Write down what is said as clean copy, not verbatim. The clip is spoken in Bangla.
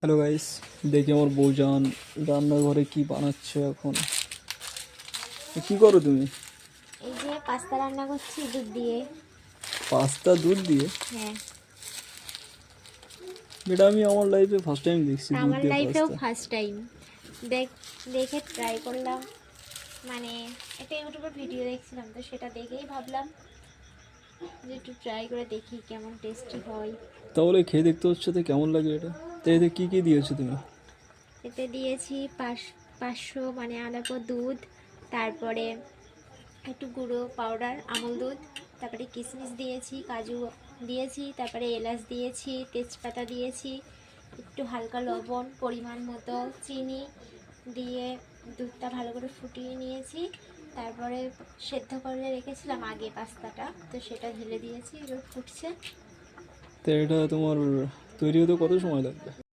হ্যালো গাইস, দেখি আমার বউজান রান্নাঘরে কি বানাচ্ছে এখন। কি করো তুমি? এই যে পাস্তা রান্না করছি দুধ দিয়ে। পাস্তা দুধ দিয়ে? হ্যাঁ, এটা আমি আমার লাইফে ফার্স্ট টাইম দেখছি, দুধ আমার দিয়ে লাইফেও পাস্তা। ফার্স্ট টাইম দেখে ট্রাই করলাম। মানে এটা ইউটিউবে ভিডিও দেখছিলাম, তো সেটা দেখেই ভাবলাম যে একটু ট্রাই করে দেখি কেমন টেস্টি হয়। তাহলে খেয়ে দেখতে হচ্ছে তো কেমন লাগে এটা। তো এতে কি কি দিয়েছো তুমি? এতে দিয়েছি 500 মানে আলাপো দুধ, তারপরে একটু গুঁড়ো পাউডার আমুল দুধ, তারপরে কিশমিশ দিয়েছি, কাজু দিয়েছি, তারপরে এলাচ দিয়েছি, তেজপাতা দিয়েছি, একটু হালকা লবণ, পরিমাণ মতো চিনি দিয়ে দুধটা ভালো করে ফুটিয়ে নিয়েছি। তারপরে সেদ্ধ করে রেখেছিলাম আগে পাস্তাটা, তো সেটা ঢেলে দিয়েছি, এবার ফুটছে। তো এটা তোমার তৈরি হতে কত সময় লাগবে?